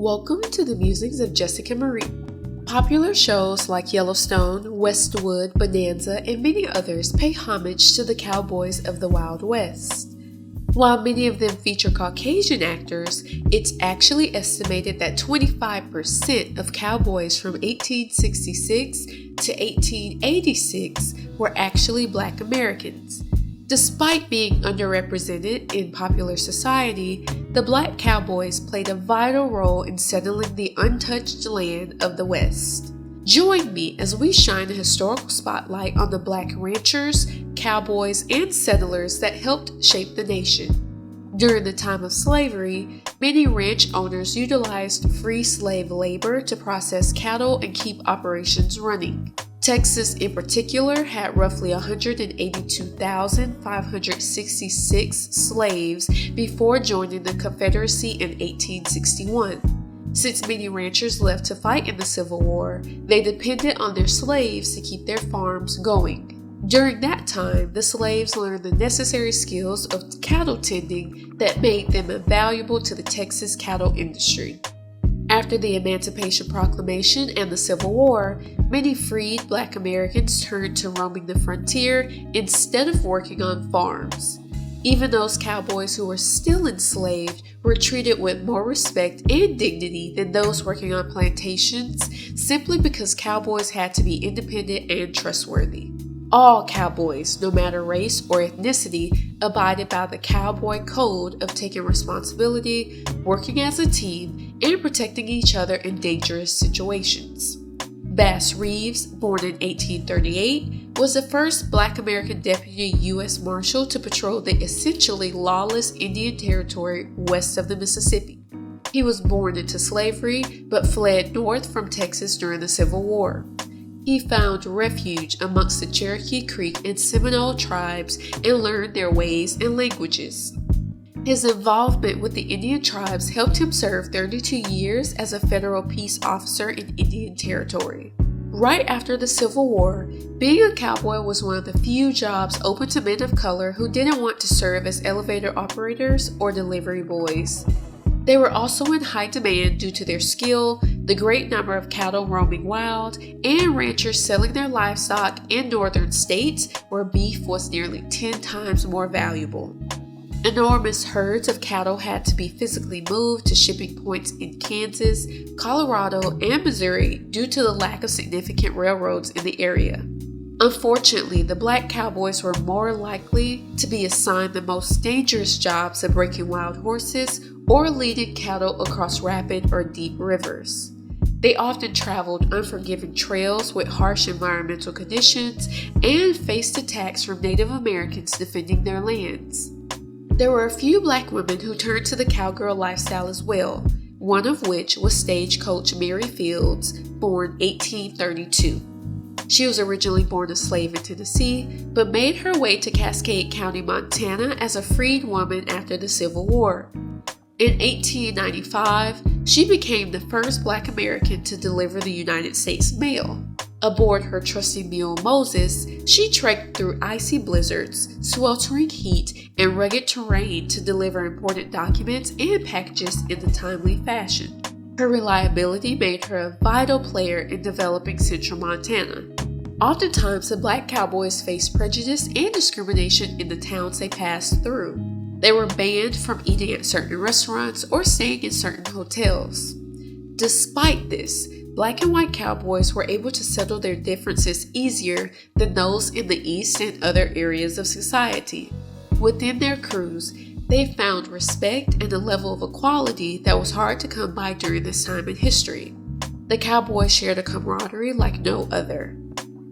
Welcome to the Musings of Jessica Marie. Popular shows like Yellowstone, Westwood, Bonanza, and many others pay homage to the cowboys of the Wild West. While many of them feature Caucasian actors, it's actually estimated that 25% of cowboys from 1866 to 1886 were actually Black Americans. Despite being underrepresented in popular society, the Black cowboys played a vital role in settling the untouched land of the West. Join me as we shine a historical spotlight on the Black ranchers, cowboys, and settlers that helped shape the nation. During the time of slavery, many ranch owners utilized free slave labor to process cattle and keep operations running. Texas in particular had roughly 182,566 slaves before joining the Confederacy in 1861. Since many ranchers left to fight in the Civil War, they depended on their slaves to keep their farms going. During that time, the slaves learned the necessary skills of cattle tending that made them invaluable to the Texas cattle industry. After the Emancipation Proclamation and the Civil War, many freed Black Americans turned to roaming the frontier instead of working on farms. Even those cowboys who were still enslaved were treated with more respect and dignity than those working on plantations, simply because cowboys had to be independent and trustworthy. All cowboys, no matter race or ethnicity, abided by the cowboy code of taking responsibility, working as a team, and protecting each other in dangerous situations. Bass Reeves, born in 1838, was the first Black American deputy U.S. Marshal to patrol the essentially lawless Indian Territory west of the Mississippi. He was born into slavery, but fled north from Texas during the Civil War. He found refuge amongst the Cherokee Creek and Seminole tribes and learned their ways and languages. His involvement with the Indian tribes helped him serve 32 years as a federal peace officer in Indian Territory. Right after the Civil War, being a cowboy was one of the few jobs open to men of color who didn't want to serve as elevator operators or delivery boys. They were also in high demand due to their skill, the great number of cattle roaming wild, and ranchers selling their livestock in northern states where beef was nearly 10 times more valuable. Enormous herds of cattle had to be physically moved to shipping points in Kansas, Colorado, and Missouri due to the lack of significant railroads in the area. Unfortunately, the Black cowboys were more likely to be assigned the most dangerous jobs of breaking wild horses or leading cattle across rapid or deep rivers. They often traveled unforgiving trails with harsh environmental conditions and faced attacks from Native Americans defending their lands. There were a few Black women who turned to the cowgirl lifestyle as well, one of which was stagecoach Mary Fields, born 1832. She was originally born a slave in Tennessee, but made her way to Cascade County, Montana as a freed woman after the Civil War. In 1895, she became the first Black American to deliver the United States mail. Aboard her trusty mule Moses, she trekked through icy blizzards, sweltering heat, and rugged terrain to deliver important documents and packages in a timely fashion. Her reliability made her a vital player in developing central Montana. Oftentimes, the Black cowboys faced prejudice and discrimination in the towns they passed through. They were banned from eating at certain restaurants or staying in certain hotels. Despite this, Black and white cowboys were able to settle their differences easier than those in the East and other areas of society. Within their crews, they found respect and a level of equality that was hard to come by during this time in history. The cowboys shared a camaraderie like no other.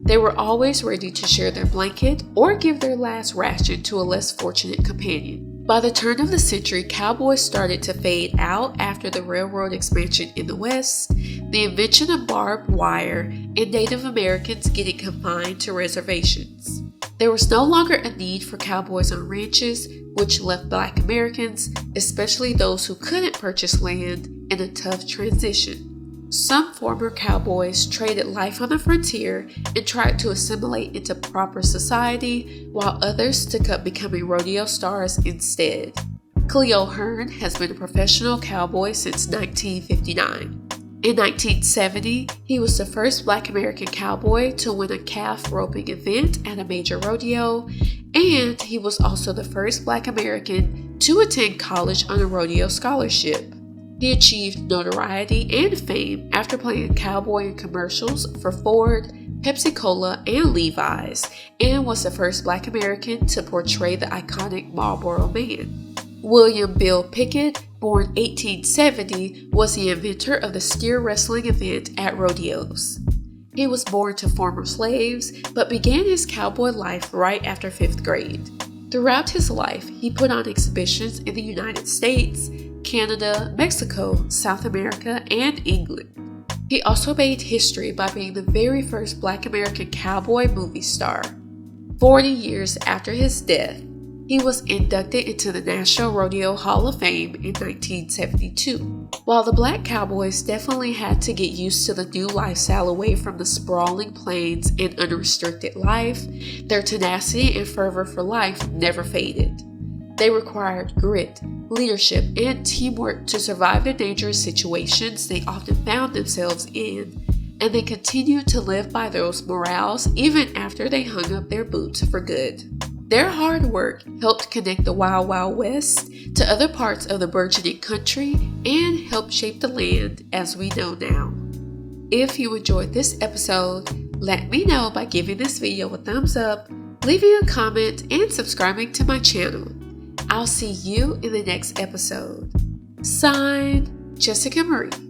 They were always ready to share their blanket or give their last ration to a less fortunate companion. By the turn of the century, cowboys started to fade out after the railroad expansion in the West, the invention of barbed wire, and Native Americans getting confined to reservations. There was no longer a need for cowboys on ranches, which left Black Americans, especially those who couldn't purchase land, in a tough transition. Some former cowboys traded life on the frontier and tried to assimilate into proper society, while others took up becoming rodeo stars instead. Cleo Hearn has been a professional cowboy since 1959. In 1970, he was the first Black American cowboy to win a calf roping event at a major rodeo, and he was also the first Black American to attend college on a rodeo scholarship. He achieved notoriety and fame after playing cowboy in commercials for Ford, Pepsi-Cola, and Levi's, and was the first Black American to portray the iconic Marlboro Man. William Bill Pickett, born 1870, was the inventor of the steer wrestling event at rodeos. He was born to former slaves, but began his cowboy life right after 5th grade. Throughout his life, he put on exhibitions in the United States, Canada, Mexico, South America, and England. He also made history by being the very first Black American cowboy movie star. 40 years after his death, he was inducted into the National Rodeo Hall of Fame in 1972. While the Black Cowboys definitely had to get used to the new lifestyle away from the sprawling plains and unrestricted life, their tenacity and fervor for life never faded. They required grit, leadership, and teamwork to survive the dangerous situations they often found themselves in, and they continued to live by those morals even after they hung up their boots for good. Their hard work helped connect the Wild Wild West to other parts of the burgeoning country and helped shape the land as we know now. If you enjoyed this episode, let me know by giving this video a thumbs up, leaving a comment, and subscribing to my channel. I'll see you in the next episode. Signed, Jessica Marie.